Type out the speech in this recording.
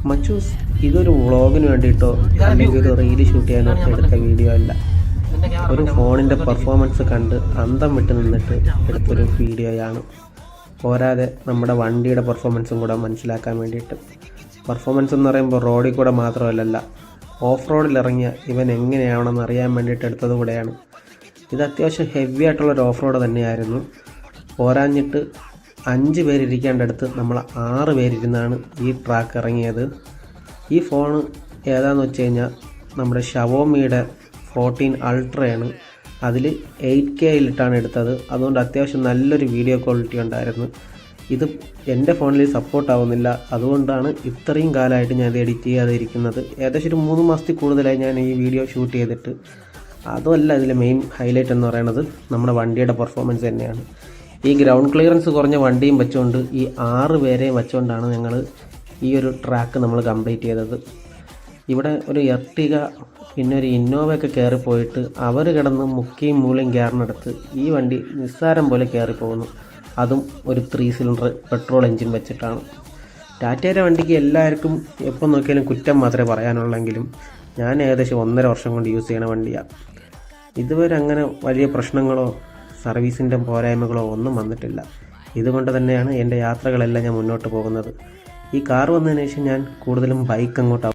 മച്ചൂസ് ഇതൊരു വ്ളോഗിന് വേണ്ടിയിട്ടോ അല്ലെങ്കിൽ ഒരു റീല് ഷൂട്ട് ചെയ്യാനോ എടുത്ത വീഡിയോ അല്ല. ഒരു ഫോണിൻ്റെ പെർഫോമൻസ് കണ്ട് അന്തം വിട്ട് നിന്നിട്ട് എടുത്തൊരു വീഡിയോയാണ്. പോരാതെ നമ്മുടെ വണ്ടിയുടെ പെർഫോമൻസും കൂടെ മനസ്സിലാക്കാൻ വേണ്ടിയിട്ട്. പെർഫോമൻസ് എന്ന് പറയുമ്പോൾ റോഡിൽ കൂടെ മാത്രമല്ല, ഓഫ് റോഡിൽ ഇറങ്ങിയ ഇവൻ എങ്ങനെയാണെന്ന് അറിയാൻ വേണ്ടിയിട്ട് എടുത്തത് കൂടെയാണ്. ഇത് അത്യാവശ്യം ഹെവി ആയിട്ടുള്ളൊരു ഓഫ് റോഡ് തന്നെയായിരുന്നു. പോരാഞ്ഞിട്ട് 5 പേരിരിക്കേണ്ടടുത്ത് നമ്മൾ 6 പേരിരുന്നാണ് ഈ ട്രാക്ക് ഇറങ്ങിയത്. ഈ ഫോണ് ഏതാണെന്ന് വെച്ച് കഴിഞ്ഞാൽ നമ്മുടെ ഷവോമിയുടെ 14 അൾട്രയാണ്. അതിൽ 8Kയിലിട്ടാണ് എടുത്തത്. അതുകൊണ്ട് അത്യാവശ്യം നല്ലൊരു വീഡിയോ ക്വാളിറ്റി ഉണ്ടായിരുന്നു. ഇത് എൻ്റെ ഫോണിൽ സപ്പോർട്ട് ആവുന്നില്ല. അതുകൊണ്ടാണ് ഇത്രയും കാലമായിട്ട് ഞാൻ ഇത് എഡിറ്റ് ചെയ്യാതെ ഇരിക്കുന്നത്. ഏകദേശം ഒരു 3 മാസത്തിൽ കൂടുതലായി ഞാൻ ഈ വീഡിയോ ഷൂട്ട് ചെയ്തിട്ട്. അതുമല്ല ഇതിലെ മെയിൻ ഹൈലൈറ്റ് എന്ന് പറയുന്നത് നമ്മുടെ വണ്ടിയുടെ പെർഫോമൻസ് തന്നെയാണ്. ഈ ഗ്രൗണ്ട് ക്ലിയറൻസ് കുറഞ്ഞ വണ്ടിയും വെച്ചുകൊണ്ട് ഈ 6 പേരെയും വെച്ചുകൊണ്ടാണ് ഞങ്ങൾ ഈ ഒരു ട്രാക്ക് നമ്മൾ കംപ്ലീറ്റ് ചെയ്തത്. ഇവിടെ ഒരു എർട്ടിക പിന്നെ ഒരു ഇന്നോവയൊക്കെ കയറിപ്പോയിട്ട് അവർ കിടന്ന് മുക്കിയും മൂലയും കയറിനടുത്ത് ഈ വണ്ടി നിസ്സാരം പോലെ കയറിപ്പോകുന്നു. അതും ഒരു 3 സിലിണ്ടർ പെട്രോൾ എൻജിൻ വെച്ചിട്ടാണ്. ടാറ്റയുടെ വണ്ടിക്ക് എല്ലാവർക്കും എപ്പോൾ നോക്കിയാലും കുറ്റം മാത്രമേ പറയാനുള്ളെങ്കിലും ഞാൻ ഏകദേശം 1.5 വർഷം കൊണ്ട് യൂസ് ചെയ്യണ വണ്ടിയാണ്. ഇതുവരെ അങ്ങനെ വലിയ പ്രശ്നങ്ങളോ സർവീസിൻ്റെ പോരായ്മകളോ ഒന്നും വന്നിട്ടില്ല. ഇതുകൊണ്ട് തന്നെയാണ് എൻ്റെ യാത്രകളെല്ലാം ഞാൻ മുന്നോട്ട് പോകുന്നത്. ഈ കാർ വന്നതിന് ശേഷം ഞാൻ കൂടുതലും ബൈക്ക് അങ്ങോട്ട്